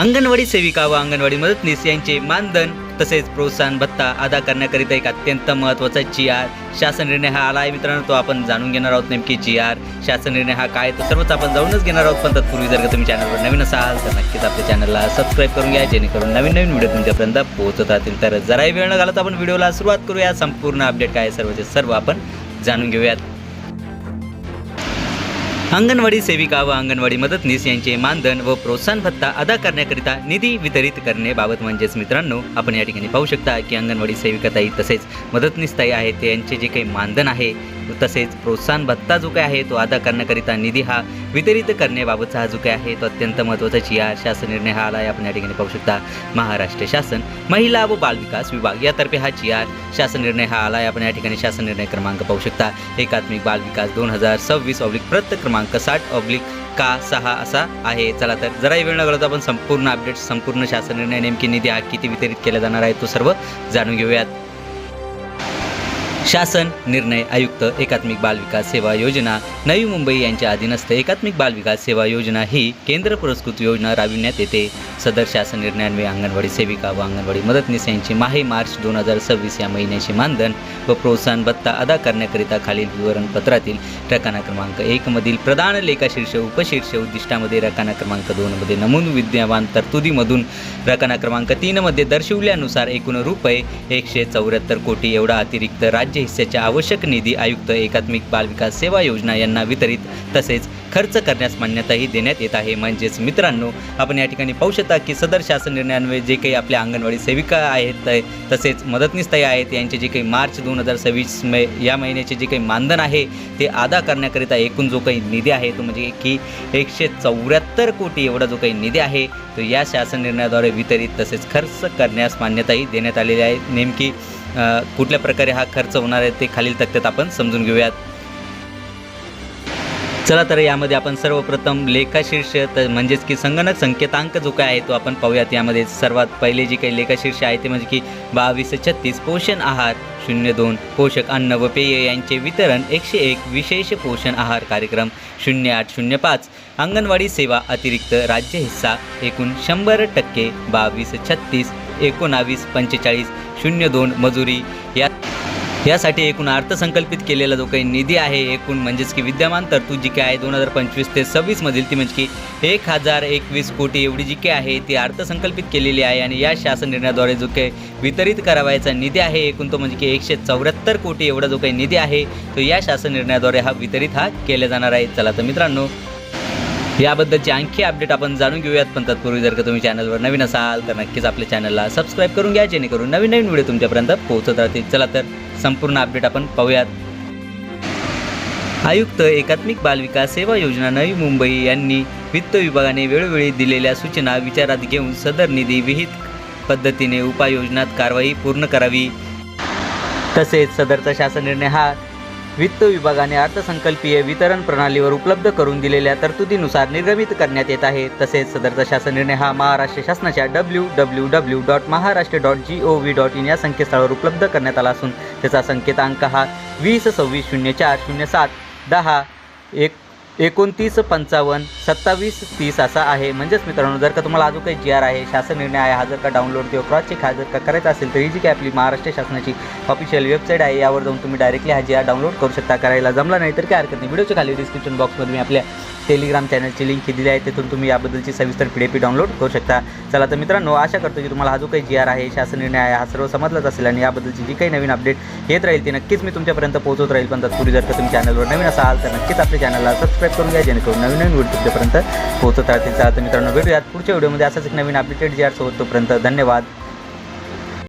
अंगणवाडी सेविका व अंगणवाडी मदतनीस यांचे मानधन तसेच प्रोत्साहन भत्ता अदा करण्याकरिता एक अत्यंत महत्त्वाचा जी.आर. शासन निर्णय हा आला आहे मित्रांनो. तो आपण जाणून घेणार आहोत नेमकी जी.आर. शासन निर्णय हा काय तो सर्वच आपण जाणूनच घेणार आहोत. पण तत्पूर्वी जर का तुम्ही चॅनलवर नवीन असाल तर नक्कीच आपल्या चॅनलला सबस्क्राईब करून घ्या, जेणेकरून नवीन व्हिडिओ तुमच्यापर्यंत पोहोचत राहतील. तर जराही वेळ न घालवता आपण व्हिडिओला सुरुवात करूया. संपूर्ण अपडेट काय सर्वचे सर्व आपण जाणून घेऊयात. अंगणवाडी सेविका व अंगणवाडी मदतनीस यांचे मानधन व प्रोत्साहन भत्ता अदा करण्याकरिता निधी वितरित करण्याबाबत म्हणजेच मित्रांनो आपण या ठिकाणी पाहू शकता की अंगणवाडी सेविकाताई तसेच मदतनीसताई आहेत ते यांचे जे काही मानधन आहे तसेच प्रोत्साहन भत्ता जो काय आहे तो अदा करण्याकरिता निधी हा वितरित करण्याबाबतचा हा जो काय आहे तो अत्यंत महत्त्वाचा जी.आर. शासन निर्णय हा आला आहे. आपण या ठिकाणी पाहू शकता महाराष्ट्र शासन महिला व बालविकास विभाग यातर्फे हा जी.आर. शासन निर्णय हा आला आहे. आपण या ठिकाणी शासन निर्णय क्रमांक पाहू शकता एकात्मिक बालविकास 2026 प्रत क्रमांक 60/6 असा आहे. चला तर जराही वेळ न घालवता आपण संपूर्ण अपडेट संपूर्ण शासन निर्णय नेमकी निधी हा किती वितरित केला जाणार आहे तो सर्व जाणून घेऊयात. शासन निर्णय आयुक्त एकात्मिक बालविकास सेवा योजना नवी मुंबई यांच्या अधीनस्थ एकात्मिक बालविकास सेवा योजना ही केंद्र पुरस्कृत योजना राबविण्यात येते. सदर शासन निर्णयान्वये अंगणवाडी सेविका व अंगणवाडी मदतनीस यांची मार्च 2026 या महिन्याचे मानधन व प्रोत्साहन भत्ता अदा करण्याकरिता खालील विवरणपत्रातील रकाना क्रमांक 1 मधील प्रधान लेखाशीर्ष उपशीर्ष उद्दिष्टामध्ये रकाना क्रमांक 2 मध्ये नमूद विद्यमान तरतुदीमधून रकाना क्रमांक 3 मध्ये दर्शविल्यानुसार एकूण रुपये 174 कोटी एवढा अतिरिक्त राज्य हिस्स्याच्या आवश्यक निधी आयुक्त एकात्मिक बालविकास सेवा योजना यांना वितरित तसेच खर्च करण्यास मान्यताही देण्यात येत आहे. म्हणजेच मित्रांनो आपण या ठिकाणी पाहू शकता की सदर शासन निर्णयान्वये जे काही आपल्या अंगणवाडी सेविका आहेत तसेच मदतनीसताई आहेत यांचे जे काही मार्च 2026 या महिन्याचे जे काही मानधन आहे ते अदा करण्याकरिता एकूण जो काही निधी आहे तो म्हणजे की 174 कोटी एवढा जो काही निधी आहे तो या शासन निर्णयाद्वारे वितरित तसेच खर्च करण्यास मान्यताही देण्यात आलेली आहे. नेमकी कुठल्या प्रकारे हा खर्च होणार आहे ते खालील तक्त्यात आपण समजून घेऊयात. चला तर यामध्ये आपण सर्वप्रथम लेखाशीर्ष म्हणजेच की संगणक संकेतांक जो काय आहे तो आपण पाहूयात. यामध्ये सर्वात पहिले जे काही लेखाशीर्ष आहे ते म्हणजे की 2236 पोषण आहार 02 पोषक अन्न व पेय यांचे वितरण 101 विशेष पोषण आहार कार्यक्रम 0805 अंगणवाडी सेवा अतिरिक्त राज्य हिस्सा एकूण 100% 2236 19 45 02 मजुरी यासाठी एकूण अर्थसंकल्पित केलेला जो काही निधी आहे एकूण म्हणजेच की विद्यमान तरतूद जी काय आहे 2025 ते 26 मधील ती म्हणजे की 1021 कोटी एवढी जी काय आहे ती अर्थसंकल्पित केलेली आहे. आणि या शासन निर्णयाद्वारे जो काही वितरित करावायचा निधी आहे एकूण तो म्हणजे की 174 कोटी एवढा जो काही निधी आहे तो या शासन निर्णयाद्वारे हा वितरित केला जाणार आहे. चला तर मित्रांनो याबद्दलची आणखी अपडेट आपण जाणून घेऊयात. पण तत्पूर्वी जर का तुम्ही चॅनलवर नवीन असाल तर नक्कीच आपल्या चॅनलला सबस्क्राईब करून घ्या, जेणेकरून नवीन व्हिडिओ तुमच्यापर्यंत पोहोचत राहतील. चला तर संपूर्ण अपडेट आपण पाहूयात. आयुक्त एकात्मिक बालविकास सेवा योजना नवी मुंबई यांनी वित्त विभागाने वेळोवेळी दिलेल्या सूचना विचारात घेऊन सदर निधी विहित पद्धतीने उपाययोजनात कारवाई पूर्ण करावी. तसेच सदरचा शासन निर्णय हा वित्त विभागाने अर्थसंकल्पीय वितरण प्रणालीवर उपलब्ध करून दिलेल्या तरतुदीनुसार निर्गमित करण्यात येत आहे. तसेच सदरचा शासन निर्णय हा महाराष्ट्र शासनाच्या www.maharashtra.gov.in या संकेतस्थळावर उपलब्ध करण्यात आला असून त्याचा संकेतांक हा 2026041029552730 असा आहे. म्हणजेच मित्रांनो जर का तुम्हाला हा जो काही जी.आर. आहे शासन निर्णय आहे हा जर का डाउनलोड किंवा क्रॉस चेक हा जर का करायचा असेल तर ही जी काही आपली महाराष्ट्र शासनाची ऑफिशियल वेबसाईट आहे यावर जाऊन तुम्ही डायरेक्टली हा जी.आर. डाउनलोड करू शकता. करायला जमला नाही तर काय हरकत नाही, व्हिडिओच्या खाली डिस्क्रिप्शन बॉक्समध्ये मी आपल्या टेलिग्राम चॅनलची लिंक दिली आहे, तिथून तुम्ही याबद्दलची सविस्तर PDF डाउनलोड करू शकता. चला तर मित्रांनो आशा करतो की तुम्हाला हा जो काही जी.आर. आहे शासन निर्णय आहे हा सर्व समजलाच असेल आणि याबद्दलची जी काही नवीन अपडेट येत राहील ती नक्कीच मी तुमच्यापर्यंत पोहोचत राहील. पण तत्पूर्वी जर का तुम्ही चॅनलवर नवीन असाल तर नक्कीच आपल्या चॅनलला सबस्क्राईब करून घ्या, जेणेकरून नवीन व्हिडिओ तुमच्यापर्यंत पोहोचत राहतील. चला तर मित्रांनो भेटूयात पुढच्या व्हिडिओमध्ये असाच एक नवीन अपडेटेड जी.आर. सोबत. तोपर्यंत धन्यवाद.